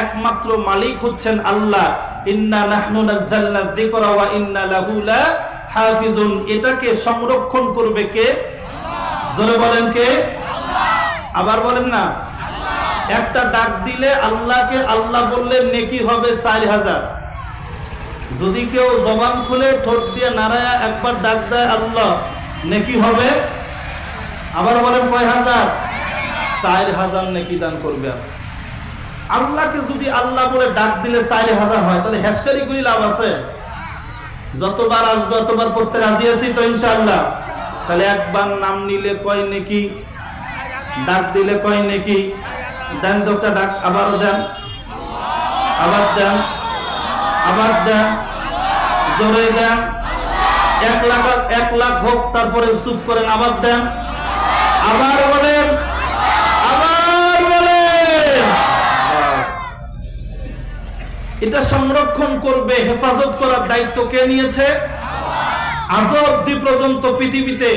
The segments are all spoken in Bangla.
একমাত্র মালিক হচ্ছেন আল্লাহ। ইন্না নাহনু নাযালনা যিকরা ওয়া ইন্না লাহু লা হাফিজুন। এটাকে সংরক্ষণ করবে কে? জোরে বলেন কে? আবার বলেন না। একটা ডাক দিলে আল্লাহকে আল্লাহ বললে নেকি হবে 4000। যদি কেউ জবান খুলে ঠোঁট দিয়ে নারায়া একবার ডাক দেয় আল্লাহ, নেকি হবে, আবার বলেন কয় হাজার? 4000 নেকি দান করবে। আল্লাহকে যদি আল্লাহ বলে ডাক দিলে 4000 হয়, তাহলে হেসকারি করি লাভ আছে? যতবার আসবে ততবার পড়তে রাজি আছি তো ইনশাআল্লাহ। তাহলে একবার নাম নিলে কয় নেকি, ডাক দিলে কয় নেকি। দেন তো একটা ডাক, আবারও দেন, আবার দেন, আবার দেন, জোরে দেন। 1 লাখ হোক, তারপরে চুপ করেন, আবার দেন, আবার বলেন, আবার বলেন। এটা সংরক্ষণ করবে, হেফাজত করার দায়িত্ব কে নিয়েছে? আজ অবধি পর্যন্ত পৃথিবীতে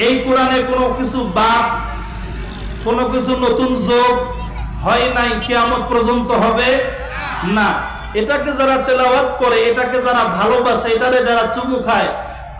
এই কোরআনে কোনো কিছু বাদ, কোনো কিছু নতুন যোগ হয় নাই, কিয়ামত পর্যন্ত হবে না। এটাকে যারা তেলাওয়াত করে, এটাকে যারা ভালোবাসে, এটারে যারা চুমু খায়,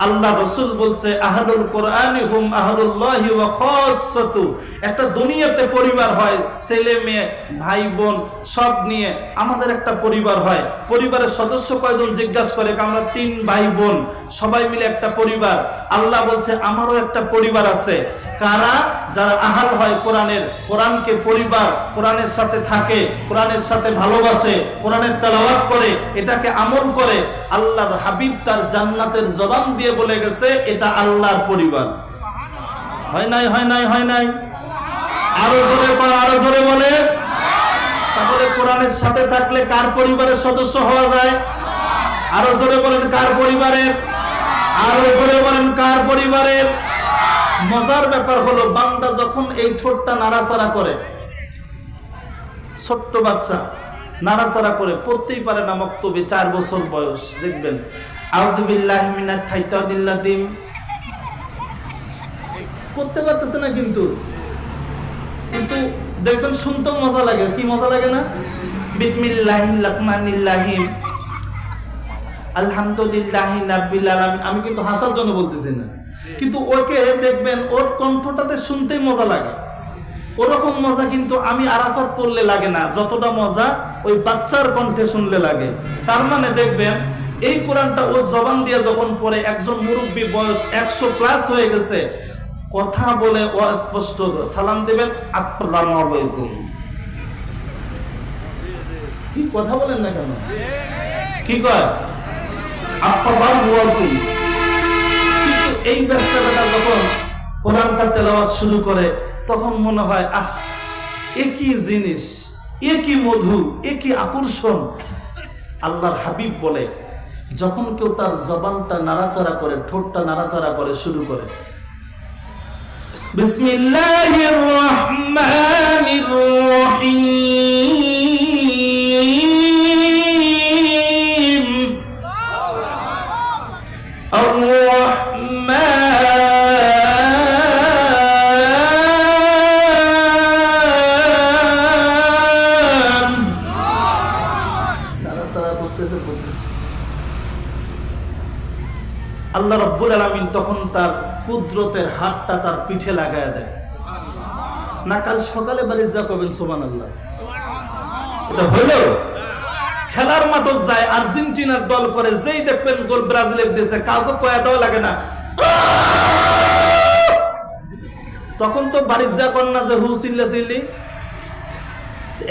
আল্লাহ রাসূল বলছে আহলুল কোরআনি হুম আহলুল্লাহি ওয়া খাসসাতু। একটা দুনিয়াতে পরিবার হয়, ছেলে মেয়ে ভাই বোন সব নিয়ে আমাদের একটা পরিবার হয়। পরিবারের সদস্য কয়জন জিজ্ঞাসা করে, আমরা 3 ভাই বোন, সবাই মিলে একটা পরিবার। আল্লাহ বলছে আমারও একটা পরিবার আছে। কারা? যারা আহাল হয় কোরআনের, কোরআনকে পরিবার, কোরআনের সাথে থাকে, কোরআনের সাথে ভালোবাসে, কোরআনের তেলাওয়াত করে, এটাকে আমল করে। আল্লাহর হাবিব তার জান্নাতের জবান দিয়ে বলে গেছে এটা আল্লাহর পরিবার। হয় নাই, হয় নাই, হয় নাই? আরো জোরে পড়া, আরো জোরে বলে। তাহলে কোরআনের সাথে থাকলে কার পরিবারের সদস্য হওয়া যায়? আরো জোরে বলেন কার পরিবারের? আরো জোরে বলেন কার পরিবারের? মজার ব্যাপার হলো, বান্দা যখন এই ঠোঁটটা নাড়াচাড়া করে, ছোট্ট বাচ্চা নাড়াচাড়া করে, পড়তেই পারে না মক্তবে, 4 বছর বয়স, দেখবেন আউযু বিল্লাহি মিনাশ শাইতানির রাজিম পড়তে পারতেছে না, কিন্তু দেখবেন শুনতে মজা লাগে। কি মজা লাগে না? বিসমিল্লাহির রহমানির রহিম আলহামদুলিল্লাহি রাব্বিল আলামিন। আমি কিন্তু হাসার জন্য বলতেছি না, কিন্তু ওকে দেখবেন ওর কণ্ঠটাতে শুনতেই মজা লাগে। ওরকম মজা কিন্তু আমি আরাফাত পড়লে লাগে না, যতটা মজা ওই বাচ্চার কণ্ঠে শুনলে লাগে। তার মানে দেখবেন এই কোরআনটা ও জবান দিয়ে যখন পড়ে, একজন মুরব্বী বয়স 100+ হয়ে গেছে, কথা বলে অস্পষ্ট, সালাম দেবেন আসসালামু আলাইকুম। কি কথা বলেন না কেন? কি কয়? আসসালামু আলাইকুম। কিন্তু এই ব্যস্ততা যখন কোরআনটা তেলাওয়াত শুরু করে, তখন মনে হয় আহ, এ কি জিনিস, এ কি মধু, এ কি আকর্ষণ। আল্লাহর হাবিব বলে, যখন কেউ তার জবানটা নাড়াচাড়া করে, ঠোঁটটা নাড়াচাড়া করে শুরু করে বিসমিল্লাহির রহমানির রহিম আল্লাহ রাব্বুল আলামিন তখন তার কুদরতের হাতটা তার পিঠে লাগায় দেয়। না কাল সকালে বাড়ি যা করবেন সুবহানাল্লাহ। এটা হলো খেলার মাঠে যায়, আর্জেন্টিনার দল করে, যেই দেখবেন গোল ব্রাজিলের দেশে, কাউকে কয়া দেওয়া লাগে না, তখন তো বাড়ি যা করেন না যে হু চিল্লা চিল্লি।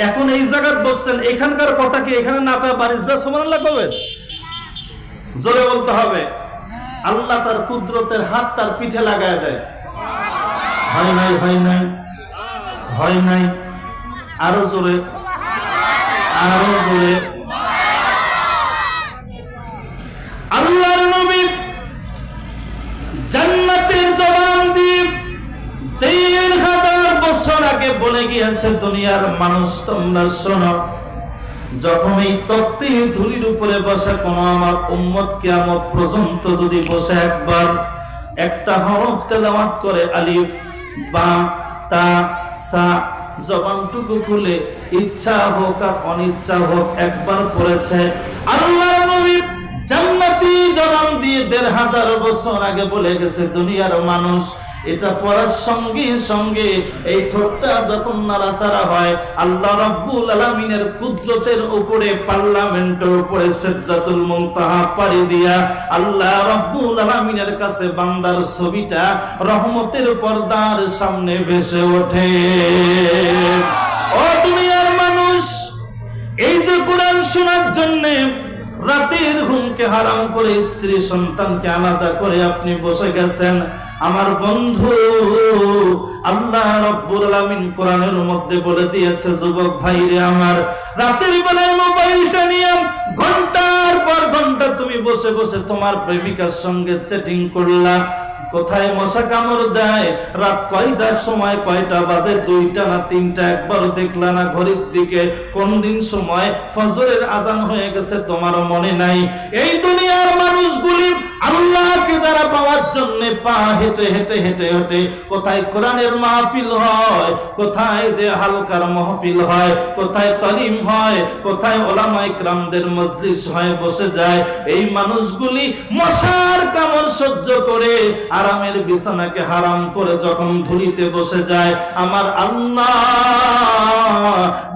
এখন এই জায়গায় বসছেন, এখানকার কথা কি এখানে না পায় বাড়ি যা সুবহানাল্লাহ করবেন? জোরে বলতে হবে। আল্লাহ তার কুদরতের হাত তার পিঠে লাগায় দেয়। হয় নাই, হয় নাই, হয় নাই, আরো জোরে, আরো জোরে। আল্লাহর নবী জান্নাতের জবান দিয়ে 3000 বছর আগে বলে গিয়েছে, দুনিয়ার মানুষ তোমরা শোনো, যখন এই তক্তে ধুলির উপরে বসে কোন আমার উম্মত কিয়ামত পর্যন্ত যদি বসে একবার একটা হরফ তেলাওয়াত করে, আলিফ বা তা সা, জবানটুকু খুলে ইচ্ছা হোক আর অনিচ্ছা হোক একবার পড়েছে। আল্লাহর নবী জান্নাতি জবান দিয়ে ১৫০০ বছর আগে বলে গেছে, দুনিয়ার মানুষ এটা পড়ার সঙ্গে সঙ্গে এই ঠোঁটটা যখন নাড়াচাড়া হয়, আল্লাহ রাব্বুল আলামিনের কুদরতের উপরে, পার্লামেন্টের উপরে সিদরাতুল মুনতাহা পাড়ি দিয়া আল্লাহ রাব্বুল আলামিনের কাছে বান্দার ছবিটা রহমতের পর্দার সামনে ভেসে ওঠে। ও দুনিয়ার মানুষ, এই যে কোরআন শোনার জন্য রাতের ঘুমকে হারাম করে স্ত্রী সন্তানকে আলাদা করে আপনি বসে গেছেন, আমার বন্ধু, আল্লাহ রাব্বুল আলামিন কোরআনের মধ্যে বলে দিয়েছে, যুবক ভাইরে আমার, রাতের বেলায় মোবাইলটা নিয়ে ঘন্টার পর ঘন্টা তুমি বসে বসে তোমার প্রেমিকার সঙ্গে চ্যাটিং করলা। কোথায় মশা কামড় দেয়, রাত কয়টার সময়, কয়টা বাজে, 2টা না 3টা, একবার দেখলা না ঘড়ির দিকে? কোন দিন সময় ফজরের আজান হয়ে গেছে তোমার মনে নাই? এই দুনিয়ার মানুষগুলি আল্লাহকে যারা পাওয়ার জন্য পা হেঁটে হেঁটে হেঁটে হেঁটে, কোথায় কোরআনের মাহফিল হয়, কোথায় যে হালকার মাহফিল হয়, কোথায় তালিম হয়, কোথায় ওলামায়ে কেরামদের মজলিস হয়, বসে যায়। এই মানুষগুলি মশার কামড় সহ্য করে আরামের বিছানাকে হারাম করে যখন ধুলিতে বসে যায়, আমার আল্লাহ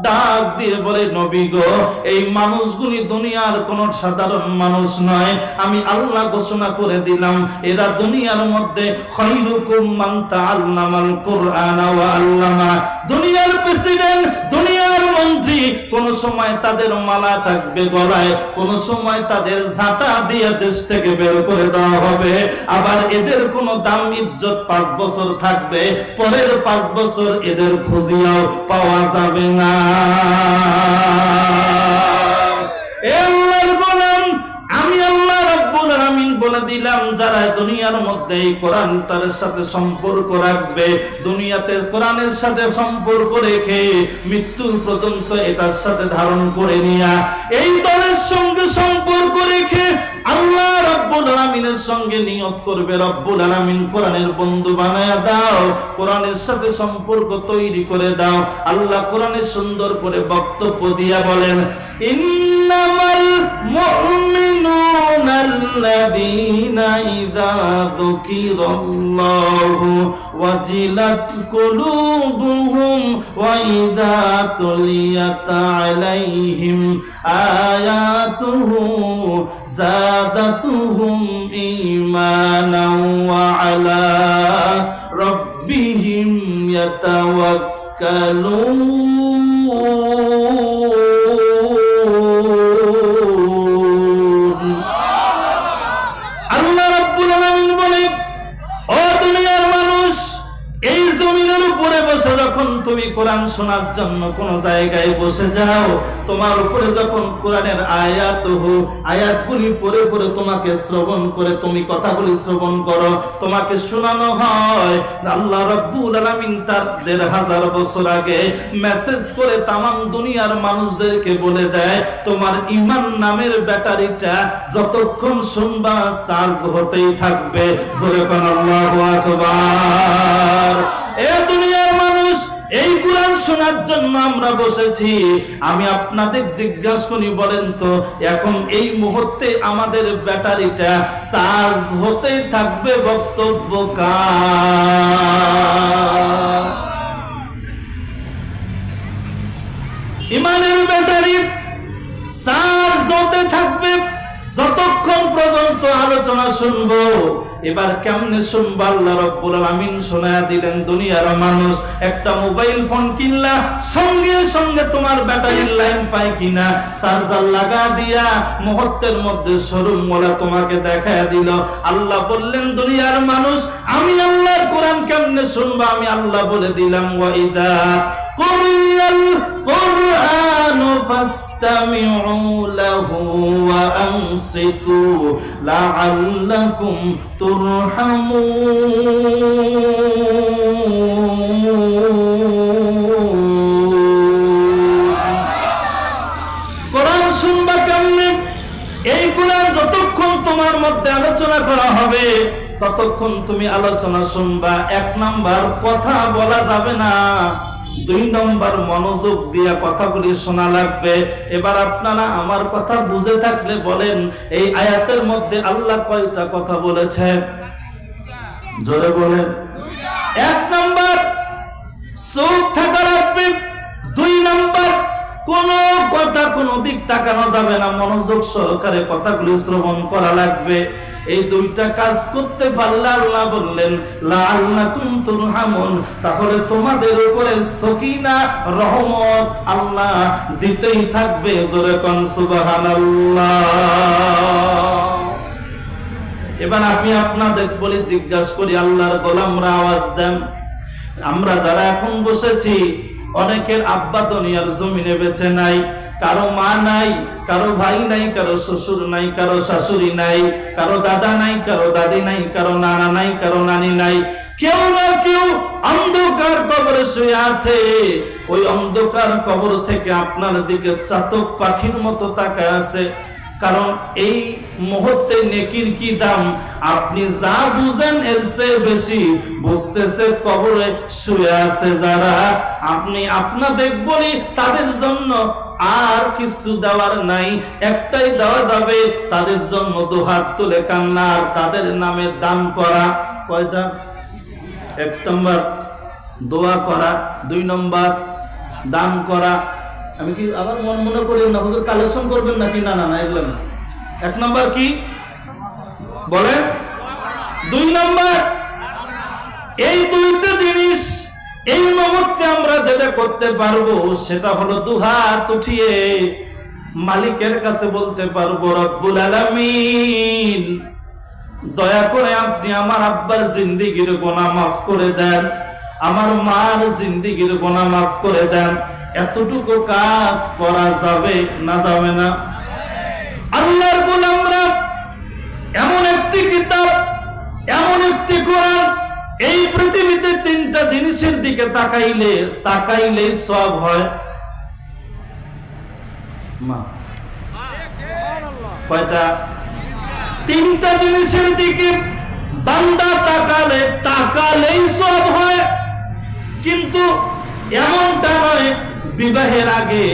ডাক দিয়ে বলে, নবী গো, এই মানুষগুলি দুনিয়ার কোন সাধারণ মানুষ নয়। আমি আল্লাহ ঘোষণা করে দিলাম, এরা দুনিয়ার মধ্যে খায়রুকুম মান তাআল্লামাল কুরআনা ওয়া আল্লামা। দুনিয়ার প্রেসিডেন্ট, দুনিয়ার মন্ত্রী, কোন সময় তাদের মালা থাকবে গলায়, কোন সময় তাদের ঝাঁটা দিয়ে দেশ থেকে বের করে দেওয়া হবে। আবার এদের কোন দাম ইজ্জত 5 বছর থাকবে, পরের 5 বছর এদের খুঁজিয়াও পাওয়া যাবে না। আমি আল্লাহ রাব্বুল আলামিন বলে দিলাম, যারা দুনিয়ার মধ্যে এই কোরআনটার সাথে সম্পর্ক রাখবে, দুনিয়াতে কোরআনের সাথে সম্পর্ক রেখে মৃত্যু পর্যন্ত এটার সাথে ধারণ করে নিয়া, এই দলের সঙ্গে সম্পর্ক রেখে আল্লাহ রাব্বুল আলামিনের সঙ্গে নিয়ত করবে, রব্বুল আলামিন কোরআনের বন্ধু বানায়া দাও, কোরআনের সাথে সম্পর্ক তৈরি করে দাও। আল্লাহ কোরআনে সুন্দর করে বক্তব্য দিয়া বলেন, ইন্নামাল মুমিনুনা আল্লাযীনা ইযা যুকিরাল্লাহু ওয়াজিলাত কুলুবুহুম ওয়া ইযা তুলিয়াত আলাইহিম আয়াতুহু যাদাতুহুম ঈমানাও ওয়া আলা রাব্বিহিম ইয়াতাওয়াক্কালুন। আল্লাহ রাব্বুল আলামিন বলে, ও দুনিয়ার মানুষ, এই জমিনের উপরে বসে যখন তুমি কোরআন শোনার জন্য কোন জায়গায় বসে যাও, তোমার উপরে যখন কোরআনের আয়াতগুলি পড়ে পড়ে তোমাকে শ্রবণ করে, তুমি কথাগুলি শ্রবণ করো, তোমাকে শোনানো হয়, আল্লাহ রাব্বুল আলামিন তার ১৫০০ বছর আগে মেসেজ করে তামাম দুনিয়ার মানুষদেরকে বলে দেয়, তোমার ঈমান নামের ব্যাটারিটা যতক্ষণ শুনবা চার্জ হতেই থাকবে। জোরে কোন আল্লাহু আকবার। এ দুনিয়ার মানুষ, এই কোরআন শোনার জন্য আমরা বসেছি। আমি আপনাদের জিজ্ঞাসা করি, বলেন তো, এখন এই মুহূর্তে আমাদের ব্যাটারিটা চার্জ হতেই থাকবে বক্তব্য কার? ঈমানের ব্যাটারি চার্জ হতে থাকবে যতক্ষণ পর্যন্ত আলোচনা শুনবো। এবার কেমনে শুনবো? আল্লাহ রাব্বুল আলামিন শোনায়া দিলেন, দুনিয়ার মানুষ, একটা মোবাইল ফোন কিনলা, সঙ্গে সঙ্গে তোমার ব্যাটারির লাইন পায় কিনা চার্জার লাগা দিয়া মুহূর্তের মধ্যে শোরুম ওয়ালা তোমাকে দেখায়া দিল। আল্লাহ বললেন, দুনিয়ার মানুষ, আমি আল্লাহর কোরআন কেমনে শুনবো? আমি আল্লাহ বলে দিলাম, ওয়াইদা কুরিয়াল কুরআনু ফাসতামিউ লাহু ওয়া আনসিতু লাআল্লাকুম কোরআন শুনবা কেমনে? এই কোরআন যতক্ষণ তোমার মধ্যে আলোচনা করা হবে ততক্ষণ তুমি আলোচনা শুনবা। 1 নাম্বার, কথা বলা যাবে না, দুই নম্বর, মনোযোগ দিয়ে কথাগুলি শোনা লাগবে। এবার আপনারা আমার কথা বুঝে থাকলে বলেন, এই আয়াতের মধ্যে আল্লাহ কয়টা কথা বলেছেন? জোরে বলেন। এক নম্বর, চোখ থাকা লাগবে। দুই নম্বর, কোন কথা কোন দিক তাকানো যাবে না, মনোযোগ সহকারে কথাগুলি শ্রবণ করা লাগবে। এই দুইটা কাজ করতে পারলে আল্লাহ বললেন লাআল্লাকুম তুরহামুন, তাহলে তোমাদের উপরে সকিনা রহমত আল্লাহ দিতেই থাকবে। জোরে কোন সুবহানাল্লাহ। এবার আমি আপনাদের বলি, জিজ্ঞাসা করি, আল্লাহর গোলামরা আওয়াজ দেন। আমরা যারা এখন বসেছি, অনেকের আব্বা দুনিয়ার জমিনে বেঁচে নাই, কারো মা নাই, কারো ভাই নাই, কারো শ্বশুর নাই, কারো শাশুড়ি নাই, কারো দাদা নাই, কারো দাদি নাই, কারো নানা নাই, কারো নানি নাই। কেউ না কেউ অন্ধকার কবরে শুয়ে আছে। ওই অন্ধকার কবর থেকে আপনার দিকে চাতক পাখির মতো তাকায় আছে। কারণ এই মুহূর্তে নেকির কি দাম আপনি যা বুঝেন এর চেয়ে বেশি বুঝতেছে কবরে শুয়ে আছে যারা। আপনি আপনাদের বলি, তাদের জন্য আর কিছু দেওয়ার নাই, একটাই দেওয়া যাবে, তাদের জন্য দুহাত তুলে কান্না আর তাদের নামে দান করা। কয়টা? এক নম্বর দোয়া করা, দুই নম্বর দান করা। আমি কি আবার মনে করি না হুজুর কালেকশন করবেন নাকি? না না না, এগুলো না। এক নম্বর কি বলে? দুই নম্বর। এই দুইটা জিনিস এই মুহূর্তে আমরা যেটা করতে পারবো সেটা হলো দুহাত উঠিয়ে মালিকের কাছে বলতে পারবো, রব্বুল আলামিন, দয়া করে আপনি আমার আব্বার জিন্দেগির গুনাহ মাফ করে দেন, আমার মার জিন্দেগির গুনাহ মাফ করে দেন। এতটুকু কাজ করা যাবে না যাবে না? আল্লাহর গোলামরা, এমন একটি কিতাব, এমন একটি কোরআন, এই পৃথিবীতে তিনটা জিনিসের দিকে তাকাইলেই সওয়াব হয়। মা কয়টা? তিনটা জিনিসের দিকে বান্দা তাকালেই সওয়াব হয়। কিন্তু এমনটা নয় বিবাহের আগে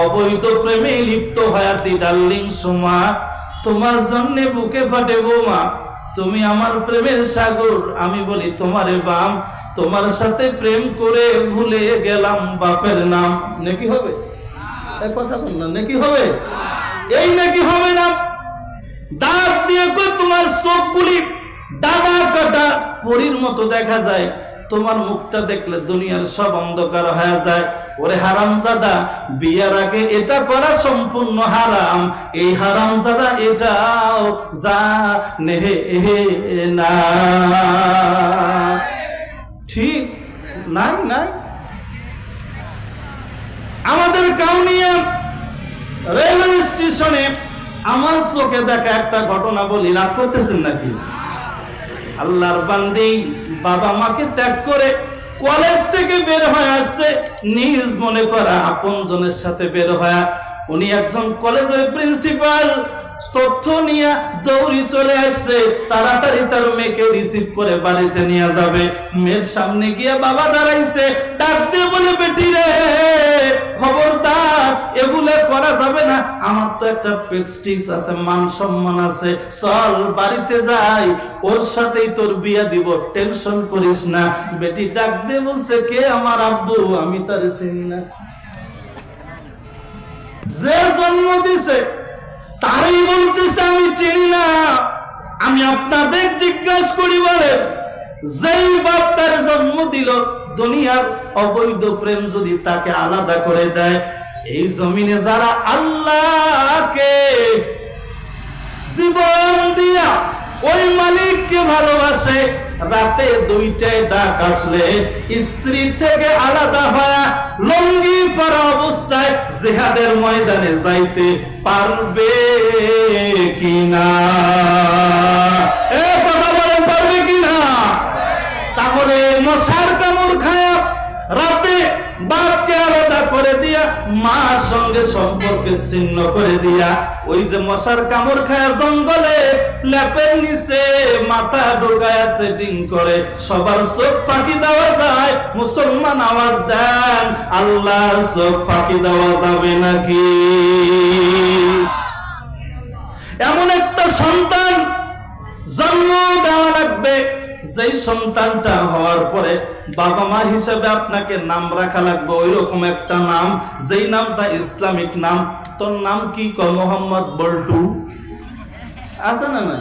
অবৈধ প্রেমে লিপ্ত হয়াতি ডার্লিং সোমা, তোমার জন্য বুকে ফাটে বৌমা, তুমি আমার প্রেমের সাগর, আমি বলি তোমারে বাম, তোমার সাথে প্রেম করে ভুলে গেলাম বাপের নাম। নাকি হবে? এক কথা বল না, নাকি হবে? এই নাকি হবে না। দাঁত দিয়ে তোমার চোখগুলি ডানা কাটা পরীর মতো দেখা যায়, তোমার মুখটা দেখলে দুনিয়ার সব অন্ধকার হয়ে যায়। ওরে হারামজাদা, বিয়ের আগে এটা করা সম্পূর্ণ হারাম, এই হারামজাদা এটাও জানে না। ঠিক নাই? নাই। আমাদের কাউনিয়া রেলওয়ে স্টেশনে আমার চোখে দেখা একটা ঘটনা বলি, রাগ করতেছেন নাকি? আল্লাহর বান্দি বাবা মাকে ত্যাগ করে কলেজ থেকে বের হয়ে আসছে, নিজ মনে করা আপনজনের সাথে বের হয়ে। উনি একজন কলেজের প্রিন্সিপাল, তথ্য নিয়ে দৌড়ি চলে আসছে, তাড়াতাড়ি তার মেয়েকে রিসিভ করে বাড়িতে নিয়ে যাবে। মেয়ের সামনে গিয়ে বাবা দাঁড়াইছে, ডাক দিয়ে বলে, বেটি রে খবরদার, এগুলো করা যাবে না, আমার তো একটা প্রেস্টিজ আছে, মান সম্মান আছে, চল বাড়িতে যাই, ওর সাথেই তোর বিয়ে দিব, টেনশন করিস না। বেটি ডাক দিয়ে বলছে, কে আমার আব্বু? আমি তারে চিনি না। যে জন্ম দিছে তারই বলতেছে আমি চিনি না। আমি আপনাদের জিজ্ঞাসা করি, বলে যেই বাপ তার জন্ম দিল, দুনিয়ার অবৈধ প্রেম যদি তাকে আলাদা করে দেয়, এই জমিনে যারা আল্লাহকে জীবন দিয়া ওই মালিককে ভালোবাসে, রাতে দুইটায় ডাক আসলে স্ত্রী থেকে আলাদা হয়ে লঙ্গি পরা অবস্থায় জিহাদের ময়দানে যাইতে পারবে কিনা? কথা বলেন, পারবে কিনা? তাহলে মশার কামড় খায়া রাতে বাপকে আলাদা করে দিয়া, মার সঙ্গে সম্পর্কে ছিন্ন করে দিয়া, ওই যে মশার কামড় খায় জঙ্গলে ল্যাপের নিচে মাথা ঢোকায় সেটিং করে সবার চোখ ফাঁকি দেওয়া যায়। মুসলমান আওয়াজ দেন, আল্লাহর চোখ ফাঁকি দেওয়া যাবে নাকি? এমন একটা সন্তান জন্ম দেওয়া লাগবে, যেই সন্তানটা হওয়ার পরে বাবা মা হিসেবে আপনাকে নাম রাখা লাগবে ওই রকম একটা নাম, যেই নামটা ইসলামিক নাম। তোর নাম কি? মোহাম্মদ বল্টু। আছে না? না,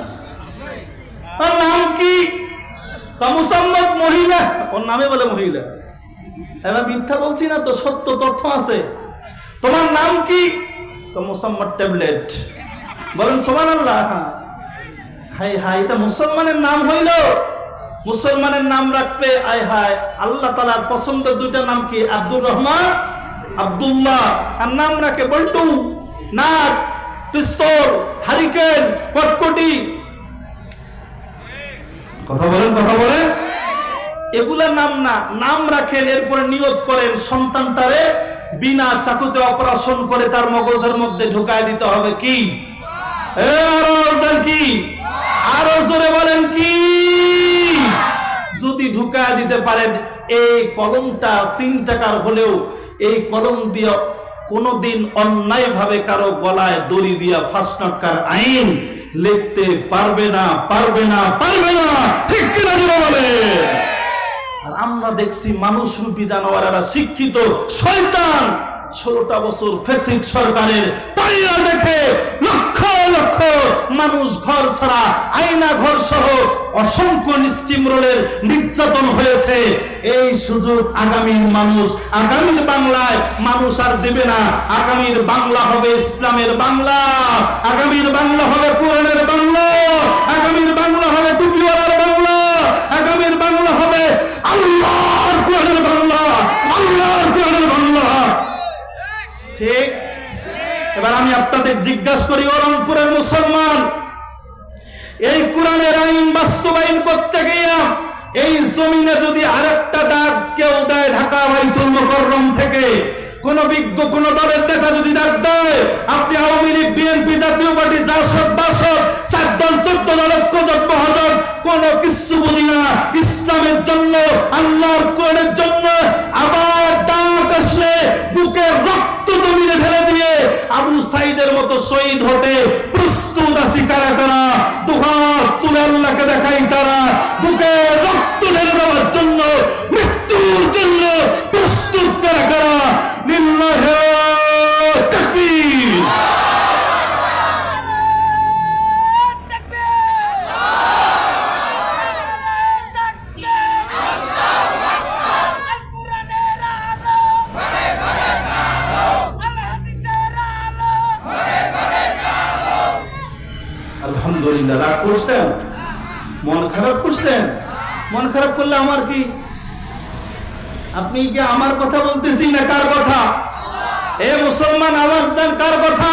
ওর নাম কি? মুসাম্মদ মহিলা, ওর নামে বলে মহিলা। এবার মিথ্যা বলছি না তো, সত্য তথ্য আছে। তোমার নাম কি? মুসাম্মদ ট্যাবলেট। বলেন সুবহানাল্লাহ। হাই হাই, এটা মুসলমানের নাম হইল? মুসলমানের নাম রাখবে আয় হায়। আল্লাহ তাআলার পছন্দের দুইটা নাম কি? আব্দুর রহমান, আব্দুল্লাহ। আর নাম রাখে বল্টু, নাক, পিস্তল, হারিকেন, কটকটি। কথা বলেন, কথা বলেন। এগুলা নাম না, নাম রাখেন, এরপরে নিয়ত করেন সন্তানটারে বিনা চাকুতে অপারেশন করে তার মগজের মধ্যে ঢুকায় দিতে হবে। কি? কি? আরো জোরে বলেন কি? যদি ঢুকায় দিতে পারেন, এই কলমটা 3 টাকার হলেও এই কলম দিয়ে কোনদিন অন্যায় ভাবে কারো গলায় দড়ি দিয়া ফাঁসনক্কার আইন লিখতে পারবে না, পারবে না, পারবে না। ঠিক কিনা জোরে বলে? আর আমরা দেখছি মানুষ রূপী জানোয়ারেরা শিক্ষিত শয়তান 16টা বছর ফ্যাসিস্ট সরকারের পাইয়া দেখে লক্ষ লক্ষ মানুষ ঘর ছাড়া, আয়না ঘর সহ অসংখ্য স্টিমরোলের নির্যাতন হয়েছে। এই সুযোগ আগামীর মানুষ, আগামীর বাংলায় মানুষ আর দেবে না। আগামীর বাংলা হবে ইসলামের বাংলা, আগামীর বাংলা হবে কোরআনের বাংলা, আগামীর বাংলা হবে টুপিওয়ালার বাংলা, আগামীর বাংলা হবে আল্লাহর কোরআনের বাংলা, আল্লাহর কোরআনের বাংলা। ঠিক? এবার আমি আপনাদের জিজ্ঞাসা করি, ও রংপুরের মুসলমান, এই কোরআনের আইন বাস্তবায়ন করতে গিয়া এই জমিনে যদি আরেকটা ডাক কেউ দেয় ঢাকা বাইতুল মুকাররম থেকে, কোন বিজ্ঞ কোন দলের নেতা যদি ডাক দেয়, আপনি আওয়ামী লীগ, বিএনপি, জাতীয় পার্টি, জাসদ, বাসদ, 4 দল, 14 দল, ঐক্যজোট, মহাজোট, কোন কিছু বুঝি না। ইসলামের জন্য, আল্লাহর কোরআনের জন্য আবার ডাক আসলে বুকের রক্ত জমিনে ঢেলে দিয়ে আবু সাইদের মতো শহীদ হতে প্রস্তুত আছি কারা কারা? দুহাত তুলে আল্লাহকে দেখাই তারা বুকে রক্ত ঢেলে দেওয়ার জন্য, মৃত্যুর জন্য প্রস্তুত কারা কারা? লিল্লাহি তাকবীর। আলহামদুলিল্লাহ। রাগ করছেন? মন খারাপ করছেন? মন খারাপ করলে আমার কি? আপনি কি আমার কথা বলতেছি না কার কথা? এ মুসলমান আওয়াজ দেন, কার কথা?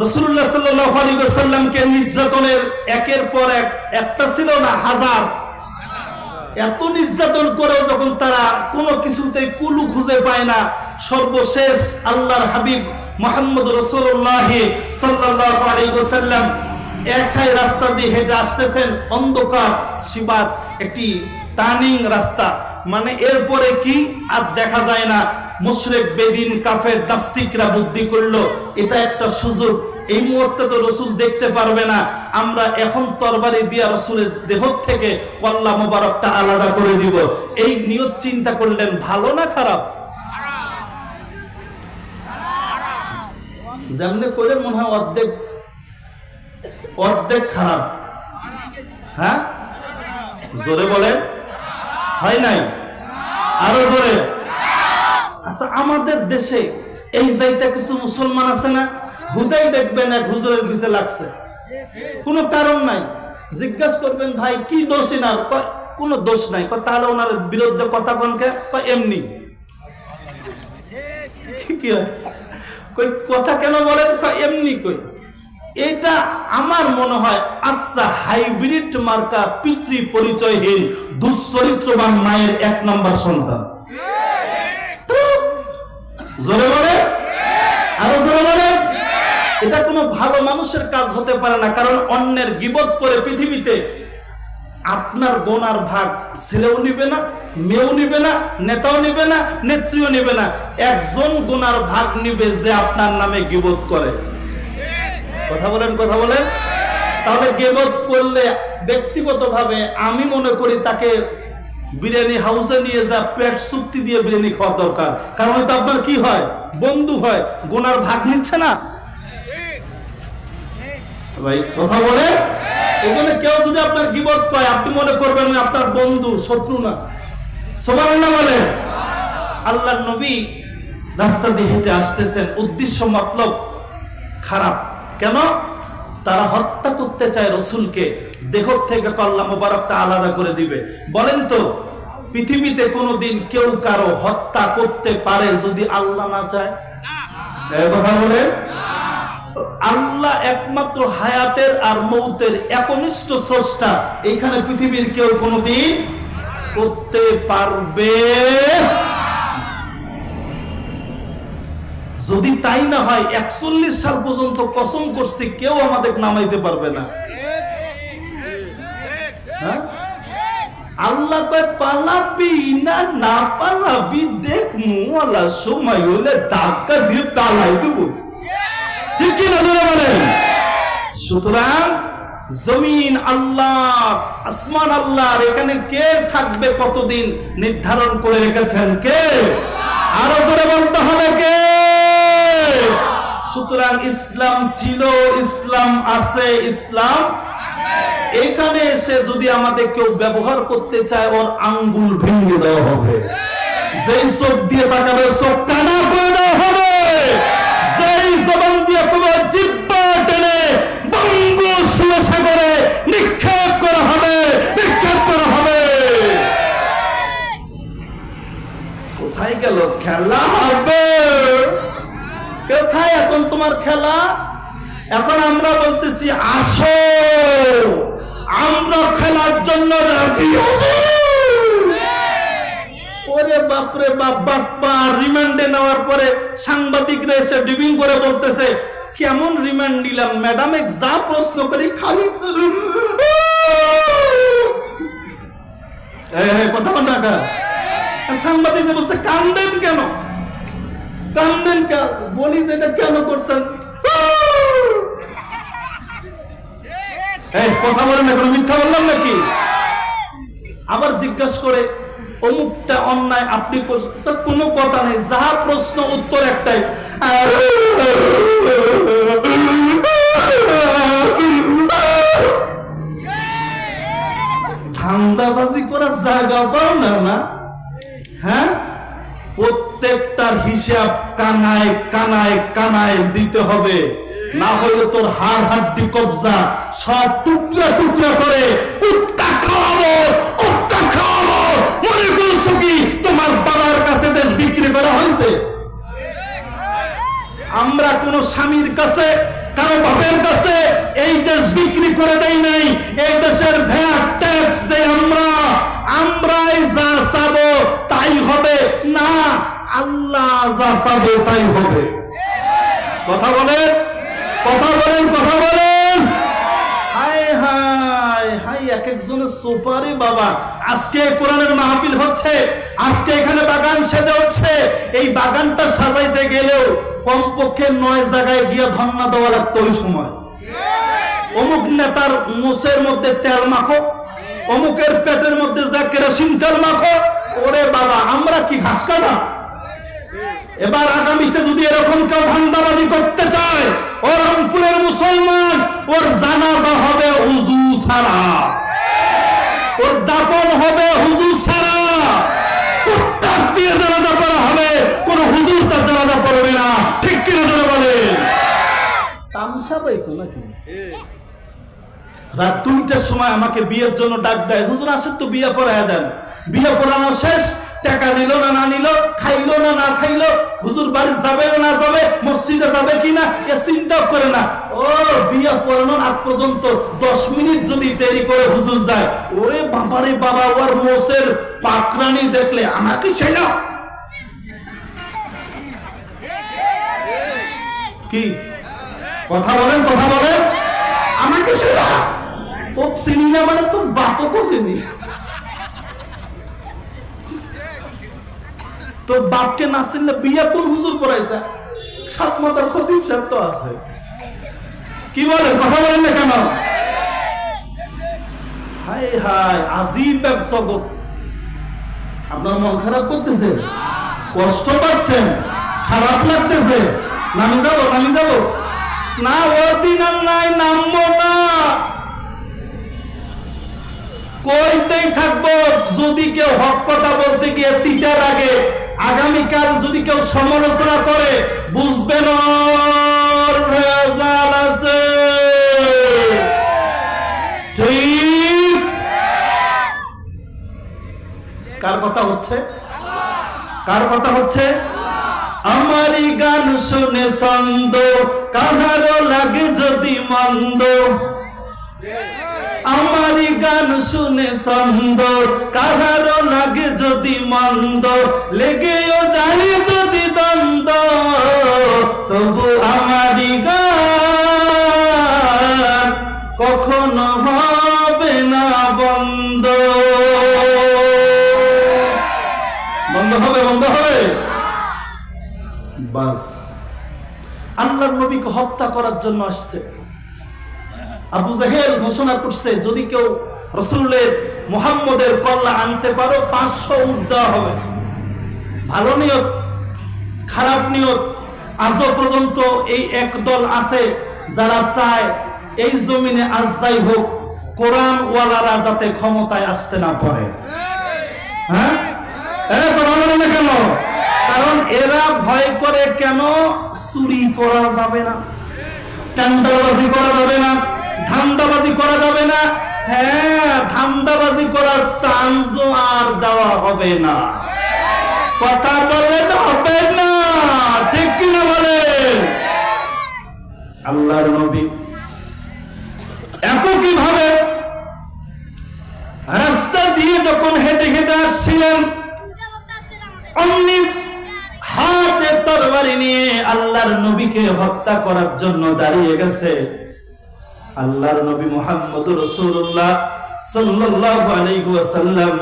রাসূলুল্লাহ সাল্লাল্লাহু আলাইহি ওয়াসাল্লামকে নির্যাতনের একের পর এক, একটা ছিল না, হাজার। এত নির্যাতন করেও যখন তারা কোনো কিছুতেই কুলু খুঁজে পায় না, সর্বশেষ আল্লাহর হাবিব মুহাম্মদ রাসূলুল্লাহ সাল্লাল্লাহু আলাইহি ওয়াসাল্লাম একাই রাস্তা দিয়ে হেঁটে আসতেছেন, অন্ধকার সিবাত, একটি টার্নিং রাস্তা, মানে এরপরে কি আর দেখা যায় না। মুশরিক, বেদিন, কাফের, নাস্তিকরা বুদ্ধি করলো এটা একটা সুযোগ, এই মুহূর্তে তো রসুল দেখতে পারবে না, আমরা এখন তরবারি দিয়া রসুলের দেহ থেকে কল্লা মোবারকটা আলাদা করে দিব। এই নিয়ত চিন্তা করলেন, ভালো না খারাপ? যেমনি করে মনে হয় অর্ধেক অর্ধেক খারাপ। হ্যাঁ, জোরে বলেন, হয় নাই? আরো জোরে। আচ্ছা, আমাদের দেশে এই যাইতে কিছু মুসলমান আছে না, হুদাই দেখবেন এক হুজুরের পিছে লাগছে, কোনো কারণ নাই। জিজ্ঞাসা করবেন, ভাই কি দোষ এনার? কোনো দোষ নাই। তাহলে ওনার বিরুদ্ধে কথা কনকে? এমনি। কি হয়? কই কথা কেন বলেন? এমনি। কই এটা আমার মনে হয় আচ্ছা হাইব্রিড মার্কা পিতৃ পরিচয়হীন দুশ্চরিত্রবান মায়ের 1 নম্বর সন্তান। জোরে বলে, আরো জোরে বলে। এটা কোনো ভালো মানুষের কাজ হতে পারে না, কারণ অন্যের গীবত করে পৃথিবীতে আপনার গোনার ভাগ ছেলেও নিবে না, মেয়েও নিবে না, নেতাও নিবে না, নেত্রীও নিবে না। একজন গোনার ভাগ নিবে যে আপনার নামে গীবত করে। কথা বলেন, কথা বলেন। তাহলে গীবত করলে ব্যক্তিগতভাবে আমি মনে করি তাকে বিরিয়ানি হাউসে নিয়ে যা পেট চুক্তি দিয়ে বিরিয়ানি খাওয়া দরকার, কারণ হয়তো আপনার কি হয়, বন্ধু হয়, গোনার ভাগ নিচ্ছে না ভাই। কথা বলে, এখানে কেউ যদি আপনার গীবত করে আপনি মনে করবেন আপনার বন্ধু, শত্রু না। সুবহানাল্লাহ বলে। আল্লাহর নবী রাস্তা দিয়ে হেঁটে আসতেছেন, উদ্দেশ্য মতলব খারাপ। কেন? তারা হত্যা করতে চায় রসুলকে, দেহ থেকে কল্লা মোবারকটা আলাদা করে দিবে। বলেন তো পৃথিবীতে কোনোদিন কেউ কারো হত্যা করতে পারে যদি আল্লাহ না চায়? কথা বলে। আল্লাহ একমাত্র হায়াতের আর মৌতের একনিষ্ঠ স্রষ্টা, এইখানে পৃথিবীর কেউ কোনোদিন করতে পারবে? যদি তাই না হয় 41 সাল পর্যন্ত কসম করছি কেউ আমাদের নামাইতে পারবে না। আল্লাহ কয় পালাবি না, না পালাবি দেখ মুআলা সময় হলে ধাক্কা দিয়ে তালাই দেবো। ঠিক কি না বলেন? সুতরাং জমিন আল্লাহ, আসমান আল্লাহর, এখানে কে থাকবে কতদিন নির্ধারণ করে রেখেছেন কে? আরো জোরে বলতে হবে কে? সুতরাং ইসলাম ছিল, ইসলাম আছে, ইসলাম এখানে এসে যদি আমাদের কেউ ব্যবহার করতে চায় ওর আঙ্গুল ভেঙে দেওয়া হবে, যেই চোখ দিয়ে তাকাবে চোখ কানা করে দেওয়া হবে, যেই জবান দিয়ে তোমার জিহ্বা টেনে বঙ্গোপসাগরে নিক্ষেপ করা হবে, নিক্ষেপ করা হবে। কোথায় গেল খেলা? হবে কোথায় এখন তোমার খেলা? এখন আমরা বলতেছি আসো, আমরা খেলার জন্য রাজি আছি। ওরে বাপরে বাপ, বাপ্পা রিমান্ডে নেওয়ার পরে সাংবাদিকরা এসে ডিবিং করে বলতেছে কেমন রিমান্ড নিলাম ম্যাডাম, যা প্রশ্ন করি খালি কথা বল না। সাংবাদিক বলছে কান্দেন কেন, কান্দেন কেন? বলি যেটা কেন করছেন, কথা বলেন না, কোনো মিথ্যা বললাম নাকি? আবার জিজ্ঞাসা করে অমুকটা অন্যায় আপনি করছেন, কোনো কথা নেই, যা প্রশ্ন উত্তর একটাই, ধান্দাবাজি করার জায়গা পাও না না? হ্যাঁ, প্রত্যেকটার হিসাব কানায় কানায় কানায় দিতে হবে, না হলে তোর হাড় হাড্ডি কবজা সব টুকরা টুকরা করে কুত্তা খাওয়াবো, কুত্তা খাওয়াবো। মনে করছো কি তোমার বাবার কাছে দেশ বিক্রি করা হয়েছে? আমরা কোন স্বামীর কাছে, কারো বাপের কাছে এই দেশ বিক্রি করে দেই নাই। এই দেশের ভ্যাট ট্যাক্স দেই আমরা, আমরাই যা চাবো তাই হবে না, আল্লাহ যা চাবে তাই হবে। কথা বলেন, কথা বলেন, কথা বলেন। হায় হায় হায়, এক একজনের সুপারি বাবা। আজকে কোরআনের মাহফিল হচ্ছে, আজকে এখানে বাগান সেজে উঠছে। এই বাগানটা সাজাইতে গেলেও কমপক্ষে 9 জায়গায় গিয়ে ভান্না দেওয়া লাগতো ওই সময়। অমুক নেতার মোষের মধ্যে তেল মাখো, অমুকের পেটের মধ্যে যা কেরোসিন তেল মাখো। ওরে বাবা, আমরা কি ঘাস কাটা? এবার আগামীতে যদি এরকম কেউ ধান্দাবাজি করতে চায়, ও রংপুরের মুসলমান, ওর জানাজা হবে হুজু ছাড়া, ওর দাফন হবে হুজু ছাড়া, কুত্তার দিয়ে জানাজা পড়া হবে, কোন হুজুর তার জানাজা পড়বে না। ঠিক কিনা জোরে বলে? তামসা পাইছো নাকি? রাত 2টার সময় আমাকে বিয়ের জন্য ডাক দেয়, হুজুর আসেন তো বিয়ে পড়ায় দেন। বিয়ে পড়ানো শেষ, টাকা নিল না না নিল, খাইলো না না খাইলো, হুজুর বাড়ি যাবে না যাবে, মসজিদে যাবে কিনা এ চিন্তা করে না। ও বিয়ে পড়ানোর আগ পর্যন্ত 10 মিনিট যদি দেরি করে হুজুর যায়, ওরে বাবারে বাবা, ওর মোষের পাকরানি দেখলে আমাকে চাই না। কি কথা বলেন, কথা বলেন। আমাকে সেটা তোর চিনি না মানে তোর বাপকে চিনি। তোর বাপকে না চিনলে বিয়া কোন হুজুর পড়াইছে? সাত মাতার খতিব সাহেব তো আছে। কি বলেন, কথা বলেন না কেন? হায় হায়, আজিব এক জগৎ। আপনার মন খারাপ করতেছে, কষ্ট পাচ্ছেন, খারাপ লাগতেছে, নামি যাবো, নামি যাবো না, ওদিন আর নাই, নামবো না, কইতেই থাকবো। যদি কেউ হক কথা বলতে গিয়ে তিতা লাগে, আগামীকাল যদি কেউ সমালোচনা করে, বুঝবেন ওর ভেজাল আছে। ঠিক? কার কথা হচ্ছে? কার কথা হচ্ছে? আমারই গান শুনে ছন্দ কাহারও লাগে যদি মন্দ, আমারই গান শুনে ছন্দ কাহারও লাগে যদি মন্দ, লেগেও যায় যদি দ্বন্দ্ব, তবু আমারই গান কখনো হবে না বন্ধ। বন্ধ হবে, বন্ধ হবে। বাস, আল্লাহর নবীকে হত্যা করার জন্য আসছে। আবু জাহেল ঘোষণা করছে, যদি কেউ রাসূলের মুহাম্মদের কল্লা আনতে পারো 500 উট দেওয়া হবে। ভালো নিয়ত, খারাপ নিয়ত, আজও পর্যন্ত এই একদল আছে যারা চায় এই জমিনে আজ যাই হোক কোরআন ওয়ালারা যাতে ক্ষমতায় আসতে না পারে। হ্যাঁ, কথা বলে না কেন? কারণ এরা ভয় করে কেন? চুরি করা যাবে না, টেন্ডারবাজি করা যাবে না, ধান্দাবাজি করা যাবে না। হ্যাঁ, ধান্দাবাজি করার চান্সও আর দেওয়া হবে না। কথা বলেন, হবে না, ঠিক কিনা বলেন? আল্লাহর নবী একইভাবে রাস্তা দিয়ে যখন হেঁটে হেঁটে আসছিলেন, অমনি হাতে তরবারি নিয়ে আল্লাহর নবীকে হত্যা করার জন্য দাঁড়িয়ে গেছে আল্লাহর নবী মুহাম্মদুর রাসূলুল্লাহ সাল্লাল্লাহু আলাইহি ওয়াসাল্লাম।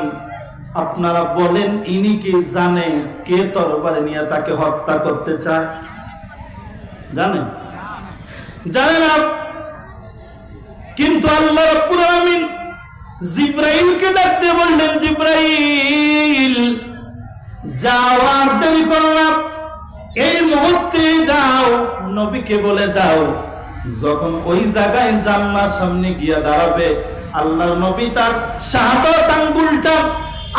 আপনারা বলেন, ইনি কি জানে কে তরবারি নিয়ে তাকে হত্যা করতে চায়? জানে? জানে না। কিন্তু আল্লাহ রাব্বুল আলামিন জিবরাইলকে ডাকতে বললেন, জিবরাইল যাও, আর দেরি করো না, এই মুহূর্তে যাও, নবীকে বলে দাও যখন ওই জায়গায় জান্নার সামনে গিয়া দাঁড়াবে, আল্লাহর নবী তার শাহাদাত আঙ্গুলটা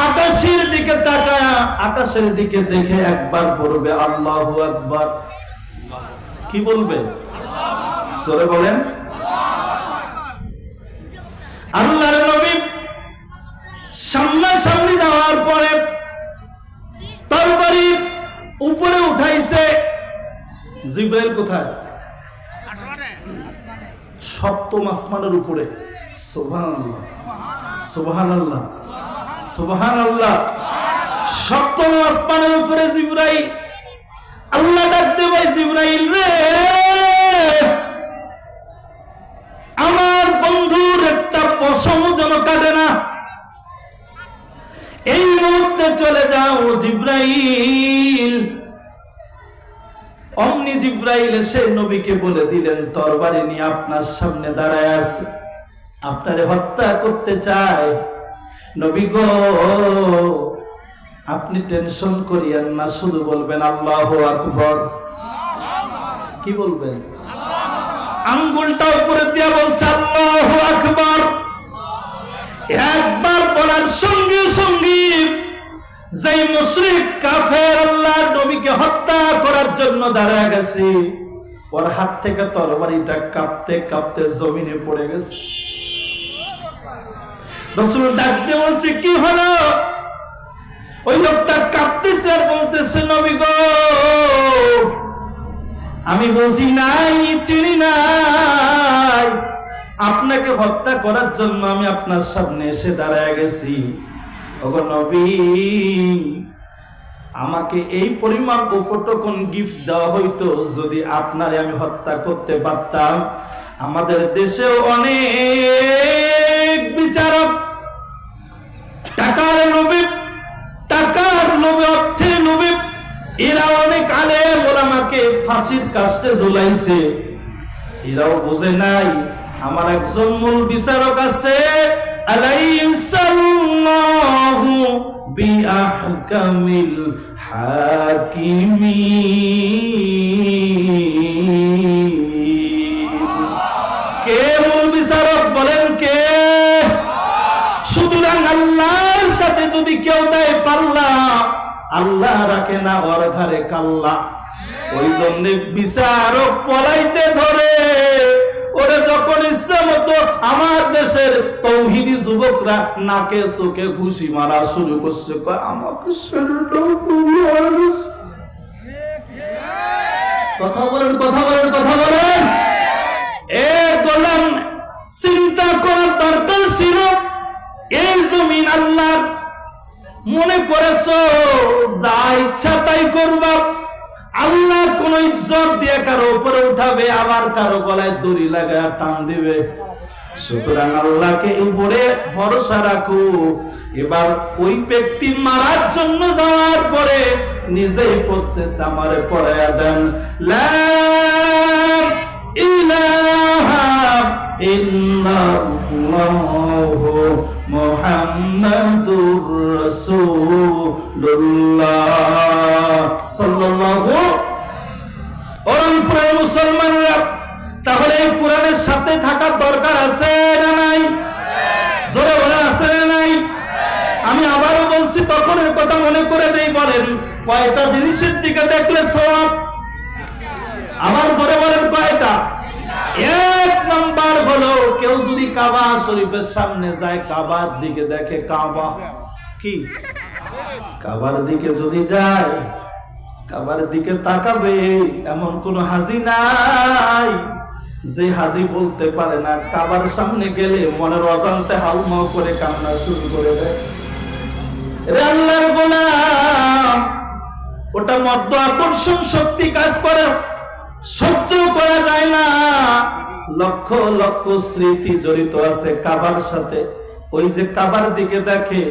আকাশের দিকে তাকায়, আকাশের দিকে দেখে একবার পড়বে আল্লাহু আকবার। কি বলবে? জোরে বলেন। আল্লাহর নবী সামনাসামনি যাওয়ার পরে তরবারি উপরে উঠাইছে। জিবরাইল কোথায়? সপ্তম আসমানের উপরে। সুবহানাল্লাহ, সুবহানাল্লাহ, সুবহানাল্লাহ। সপ্তম আসমানের উপরে জিবরাইল। আল্লাহ ডাকতে ভাই, জিবরাইল রে, আমার বন্ধুর একটা পশম যেন কাটে না, এই মুহূর্তে চলে যাও জিবরাইল। অমনি জিবরাইল এসে নবীকে বলে দিলেন, তরবারি নিয়ে আপনার সামনে দাঁড়ায় আছে, আপনারে হত্যা করতে চায়। নবী গো, আপনি টেনশন করিয়েন না, শুধু বলবেন আল্লাহু আকবার। কি বলবেন? আঙ্গুলটা উপরে দিয়া বলছে আল্লাহু আকবার। একবার বলার সঙ্গে সঙ্গে যেই মুশরিক কাফের আল্লাহর নবীকে হত্যা করার জন্য দাঁড়ায় গেছে, ওর হাত থেকে তরবারিটা কাঁপতে কাঁপতে জমিনে পড়ে গেছে। রাসূল ডাকতে বলছে, কি হলো? ওই লোকটা কাঁপতেছে আর বলতেছে, নবী গো, আমি বুঝি নাই, চিনি নাই, আপনাকে হত্যা করার জন্য আমি আপনার সামনে এসে দাঁড়ায় গেছি। ওগো নবী, আমাকে এই পরিমাণ উপটকন গিফট দেওয়া হইতো, যদি আপনারে আমি হত্যা করতে পারতাম। আমাদের দেশেও অনেক বিচারক টাকার লোভে, অর্থের লোভে এরা অনেক আলেম ওলামাকে ফাঁসির কাস্টে ঝুলাইছে। এরাও বোঝে নাই আমার একজন মূল বিচারক আছে, আলাইসাল্লাহু বিআহকামিল হাকিমিন। কে মূল বিচারক বলেন? কে? সুতরাং আল্লাহর সাথে যদি কেউ দেয় পাল্লা, আল্লাহ রাখে না ওর ঘরে কাল্লা। ওই জন্য বিচারক পলাইতে ধরে, ওরে যখন ইচ্ছা মতো আমার দেশের তৌহিদি যুবকরা নাকে চোখে ঘুষি মারা শুরু করছে, আমাকে কথা বলেন, কথা বলেন, কথা বলেন। এ গোলাম, চিন্তা করার দরকার ছিল এই জমিন আল্লাহর। মনে করেছো যা ইচ্ছা তাই করবা, আল্লাহ কোন ইজ্জত দিয়ে কারো উপরে উঠাবে, আবার কারো গলায় দড়ি লাগায় টান দিবে। সুতরাং আল্লাহকে উপরে ভরসা রাখো। এবার ওই ব্যক্তি মারার জন্য যাওয়ার পরে নিজেই পড়তেছে, আমারে পড়ায়া দেন লা ইলাহা ইল্লাল্লাহু মুহাম্মাদুর রাসূলুল্লাহ সাল্লাল্লাহু। ওরমপুরের মুসলমানরা তাহলে এই কোরআনের সাথে থাকার দরকার আছে না নাই? জোরে বলে আছে না নাই? আমি আবারও বলছি, তখনের কথা মনে করে দেই। বলেন কয়টা জিনিসের দিকে দেখলে সওয়াব? আমার জোরে বলেন কয়টা? এক নাম্বার হলো, কেউ যদি কাবা শরীফের সামনে যায়, কাবার দিকে দেখে, কাবা কি? কাবার দিকে যদি যায়, কাবার দিকে তাকাবে। এমন কোন হাজি নাই যে হাজি বলতে পারে না কাবার সামনে গেলে মনের অজান্তে হাউমাউ করে কান্না শুরু করে দেয়। আল্লাহর গোলাম, ওটা মধ্য আকর্ষণ শক্তি কাজ করে, সহ্য করা যায় না। লক্ষ লক্ষ স্মৃতি জড়িত আছে কাবার সাথে। ওই যে কাবার দিকে দেখে,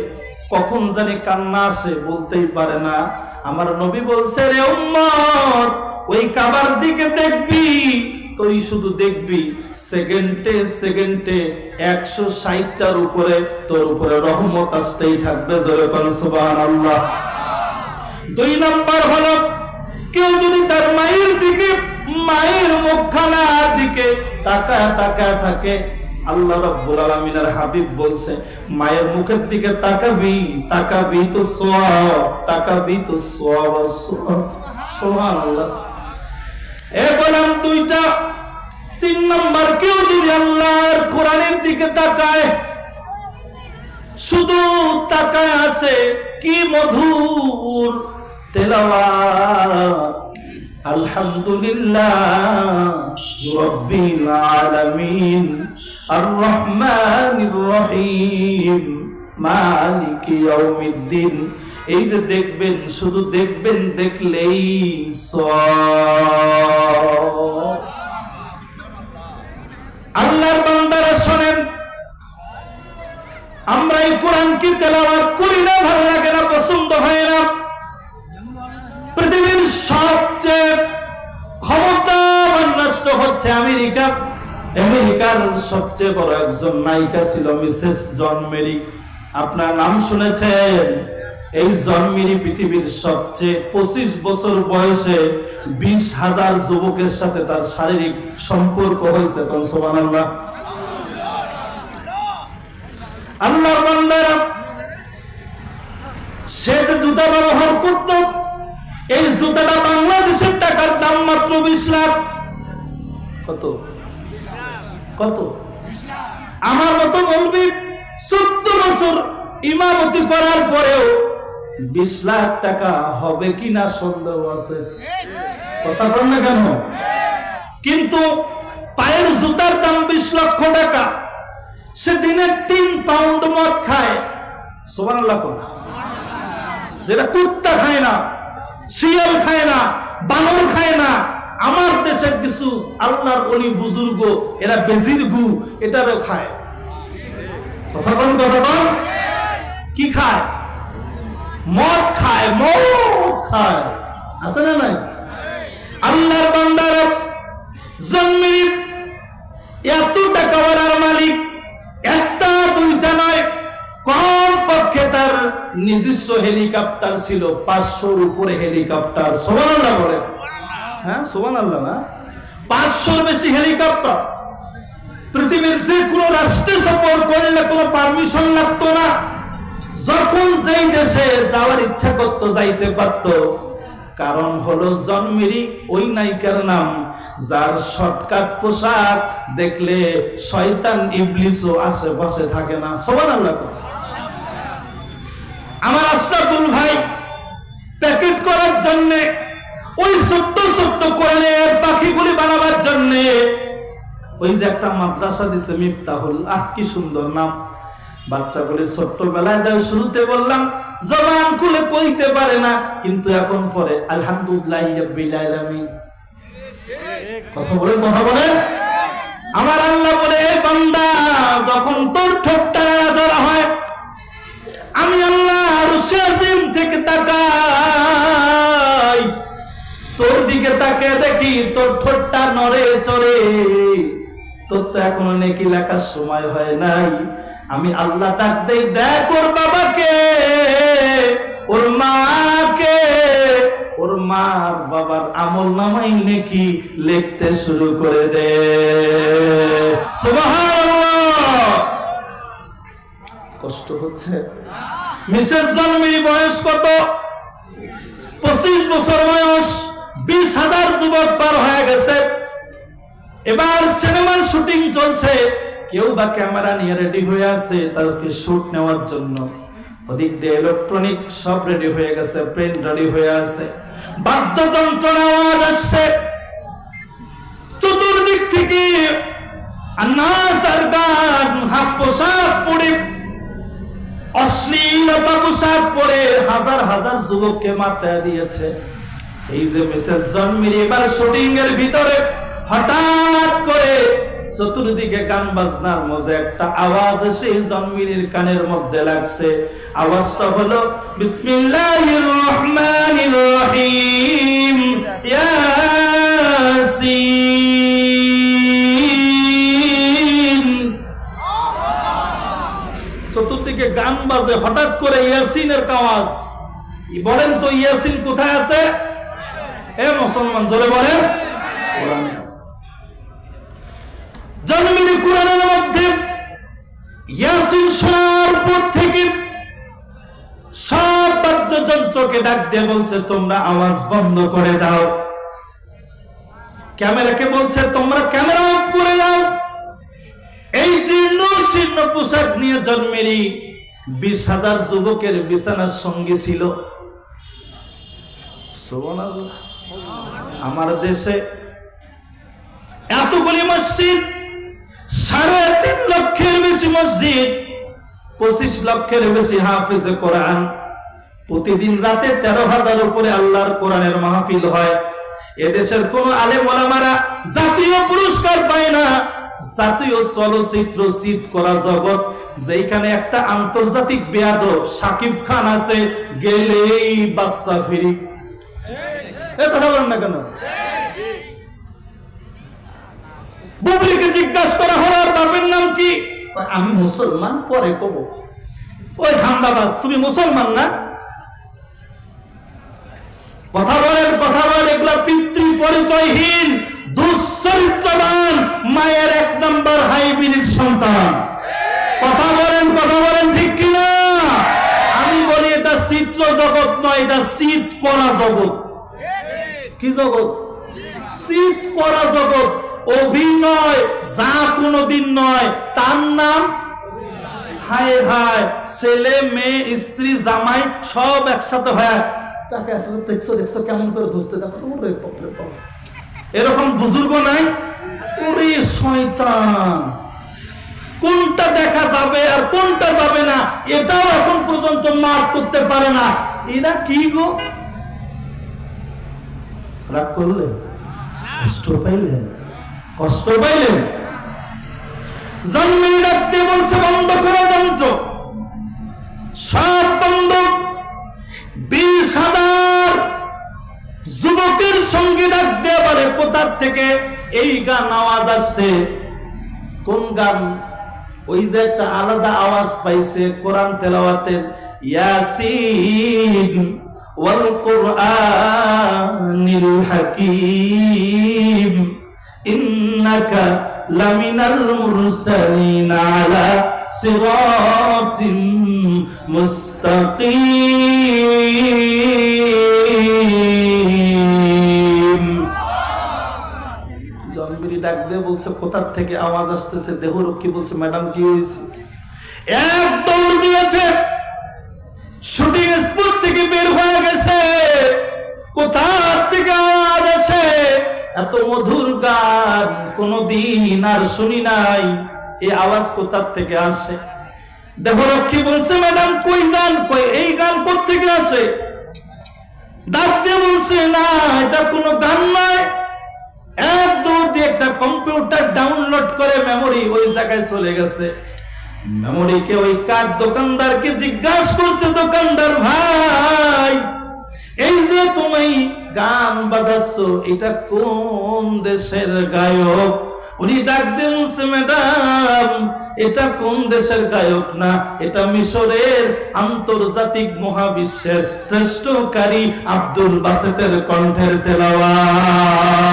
কখন জানি কান্না আসে, বলতেই পারে না। আমার নবী বলছে, রে উম্মত, ওই কাবার দিকে দেখবি, তুই শুধু দেখবি সেকেন্ডে সেকেন্ডে 160টার উপরে তোর উপরে রহমত আসতেই থাকবে। জোরে বল সুবহানাল্লাহ। 2 নাম্বার হলো, কেউ যদি তার মায়ের দিকে, মায়ের মুখখানার দিকে তাকায় তাকায় থাকে, আল্লাহ রাব্বুল আলামিনের হাবিব বলছে, মায়ের মুখের দিকে তাকাবি, তাকাবি তো সওয়াব, তাকাবি তো সওয়াব। সুবহানাল্লাহ। এ গোলাম, 2টা। 3 নাম্বার, কেউ যদি আল্লাহর কোরআনের দিকে তাকায়, শুধু তাকায় আছে, কি মধুর তেলাওয়াত, আলহামদুলিল্লাহ রাব্বিল আলামিন আর রহমানির রহিম মালিকি ইয়াউমিদ্দিন। এই যে দেখবেন, শুধু দেখবেন, দেখলেই সওয়াব। আল্লাহর বান্দারা শোনেন, আমরা এই কোরআন কি তেলাওয়াত করি না, ভালো লাগে না, পছন্দ হয় না। পৃথিবীর সবচেয়ে ক্ষমতাবান রাষ্ট্র হচ্ছে আমেরিকা। আমেরিকার সবচেয়ে বড় একজন নায়িকা ছিল মিসেস জন মেরি। আপনার নাম শুনেছেন? এই জন মেরি পৃথিবীর সবচেয়ে 25 বছর বয়সে 20,000 যুবকের সাথে তার শারীরিক সম্পর্ক হয়েছে। সুবহানাল্লাহ। আল্লাহর বান্দারা, সে যে জুতা ব্যবহার করত, এই জুতাটা বাংলাদেশের টাকার দাম মাত্র 20 লাখ। কত? কত? আমার মতো বলবি 14 বছর ইমামতি করার পরেও 20 লাখ টাকা হবে কিনা সন্দেহ আছে। কথা বল না কেন? কিন্তু পায়ের জুতার দাম 20 লক্ষ টাকা। সে দিনে 3 পাউন্ড মদ খায়। সুবহানাল্লাহ। যেটা কুত্তা খায় না। শিয়াল খায় না, বানর খায় না। আমার দেশের কিছু আল্লাহর ওলি বুজুর্গ এরা বেজির গু এটারও খায়। কথা বল, কথা বল। কি খায়? মদ খায়, মদ খায়। আছে না নাই? আল্লাহর বান্দার জন্মের এত টাকাওয়ালার মালিক একটা দুইটা নয়, কম পক্ষে তার নিজস্ব হেলিকপ্টার ছিল 500-র উপরে হেলিকপ্টার। সুবহানাল্লাহ বলে। হ্যাঁ সুবহানাল্লাহ না, 500-র বেশি হেলিকপ্টার। পৃথিবীর যে কোনো রাষ্ট্রে সফর করলে কোনো পারমিশন লাগতো না। যখন যেই দেশে যাওয়ার ইচ্ছা করতো যাইতে পারতো। কারণ হলো জন্মেরই ওই নায়িকার নাম যার শর্টকাট পোশাক দেখলে শয়তান ইবলিসও আশেপাশে থাকে না। সুবহানাল্লাহ। আমার আশরাফুল ভাই প্যাকেট করার জন্য ওই ছোট্ট ছোট্ট কোরআনের পাখিগুলি বানাবার জন্য ওই যে একটা মাদ্রাসা দিছে মিফতাহুল, কি সুন্দর নাম। বাচ্চাগুলি ছোট্টবেলায় যাই শুরুতে বললাম জবান খুলে কইতে পারে না, কিন্তু এখন পরে আলহামদুলিল্লাহ রাব্বিল আলামিন। কথা বলে, কথা বলে। আমার আল্লাহ বলে বান্দা যখন তোর ঠোঁটটা নাড়াচাড়া হয় আমি আল্লাহ আরশে আজিম থেকে তাকাই, তোর দিকে তাকিয়ে দেখি তোর ঠোঁটটা নড়ে চড়ে। তোর তো এখনো নেকি লেখার সময় হয় নাই। আমি আল্লাহ ডাক দেই, দেখ ওর বাবাকে, ওর মাকে, ওর মার বাবার আমল নামাই নেকি লিখতে শুরু করে দে। সুবহানাল্লাহ। কষ্ট হচ্ছে? মিসেস জন্মির বয়স কত? 25 বছর বয়স। 20,000 যুবক পার হয়ে গেছে। এবার সিনেমার শুটিং চলছে, কেউ বা ক্যামেরা নিয়ে রেডি হয়ে আছে তাকে শুট নেওয়ার জন্য। ওদিক দিয়ে ইলেকট্রনিক সব রেডি হয়ে গেছে, পেন রেডি হয়ে আছে, বাদ্যযন্ত্র আওয়াজ আসছে চতুর্দিক থেকে। নাচ আর গান, হাফ পোশাক পরে, অশ্লীলতা পোশাক পরে হাজার হাজার যুবককে মাথায় দিয়েছে। এই যে মিসেস জন্মির এবার শুটিং এর ভিতরে হঠাৎ করে চতুর্দিকে গান বাজনার মধ্যে একটা আওয়াজ এসে জন্মিনীর কানের মধ্যে লাগছে। আওয়াজটা হলো বিসমিল্লাহির রহমানির রহিম ইয়াসিন। চতুর্দিকে গান বাজে, হঠাৎ করে ইয়াসিনের আওয়াজ। বলেন তো ইয়াসিন কোথায় আছে? এ মুসলমান জোরে বলেন, কোরআনে আছে। জন্মিনী কোরআনের মধ্যে ইয়াসিন শোনার পর থেকে সব বাদ্যযন্ত্রকে ডাক দিয়ে বলছে তোমরা আওয়াজ বন্ধ করে দাও। ক্যামেরাকে বলছে তোমরা ক্যামেরা অফ করে দাও। এই জীর্ণ শীর্ণ পোশাক নিয়ে জন্মিনী 20,000 যুবকের বিছানার সঙ্গী ছিল। সুবহানাল্লাহ। আমার দেশে এতগুলি মসজিদ, 3.5 লক্ষের বেশি মসজিদ, 25 লক্ষের বেশি হাফেজে কোরআন। প্রতিদিন রাতে 13,000 উপরে আল্লাহর কোরআনের মাহফিল হয়। এদেশের কোন আলেম ওলামারা জাতীয় পুরস্কার পায় না। জাতীয় চলচ্চিত্র সিট করা জগৎ, যেখানে একটা আন্তর্জাতিক বেয়াদব শাকিব খান আছে, গেলেই বাচ্চা ফিরি। এ কথা বলেন না কেন? বুবলিকে জিজ্ঞাসা করা হলো আর বাপের নাম কি? আমি মুসলমান, পরে কব। ওই ধান্দাবাজ, তুমি মুসলমান না? কথা বলেন, কথা বলেন। এগুলা পিতৃ পরিচয়হীন, দুশ্চরিত্রবান মায়ের 1 নম্বর হাইব্রিড সন্তান। কথা বলেন, কথা বলেন, ঠিক কিনা? আমি বলি এটা চিত্র জগৎ নয়, এটা চিত করা জগৎ। কি জগৎ? চিত করা জগৎ। অভিনয় যা কোনদিন নয়, তার নাম হায় হায়। ছেলে মেয়ে স্ত্রী জামাই সব একসাথে হয়। তাকে আসলে দেখছো দেখছো কেমন করে ধরছে, এরকম বুজুর্গ নাই? ওরে শয়তান, কোনটা দেখা যাবে আর কোনটা যাবে না এটাও এখন পর্যন্ত মার্ক করতে পারে না। এরা কি গো? রাগ করলেন? কষ্ট পাইলেন? কষ্ট পাইলেন? জন্মের ডাকতে বলছে বন্ধ করো যন্ত্র, সব বন্ধ। 20,000 যুবকের সঙ্গে ডাক দিয়ে বলে কোথা থেকে এই গান আওয়াজ আসছে? কোন গান? ওই যে একটা আলাদা আওয়াজ পাইছে কোরআন তেলাওয়াতের, ইয়াসিন ওয়াল কুরআনিল হাকীম ইন্নাকা লামিনাল মুরসালিন আলা সিরাতিন মুস্তাকিম। জন্মেরই ডাক দিয়ে বলছে কোথার থেকে আওয়াজ আসতেছে? দেহরক্ষী বলছে ম্যাডাম কি হয়েছে? এক দৌড় দিয়েছে, শুটিং স্পট থেকে বের হয়ে গেছে। কোথা থেকে আওয়াজ আসে? এত মধুর গান কোনদিন আর শুনি নাই, এই আওয়াজ কোথা থেকে আসে? দেহরক্ষী বলছে ম্যাডাম কই যান? কই এই গান কোথা থেকে আসে? ডাক দিয়ে বলছে না, এটা কোনো গান নয়। এক দৌড় দিয়ে একটা কম্পিউটার ডাউনলোড করে মেমোরি ওই জায়গায় চলে গেছে। মেমোরিকে ওই কাঠ দোকানদারকে জিজ্ঞাসা করছে, দোকানদার ভাই এই যে তুমি গান বাজাচ্ছ এটা কোন দেশের গায়ক? উনি ডাক দিয়ে বলছে ম্যাডাম এটা কোন দেশের গায়ক না, এটা মিশরের আন্তর্জাতিক মহাবিশ্বের শ্রেষ্ঠকারী আব্দুল বাসেতের কণ্ঠের তেলাওয়াত।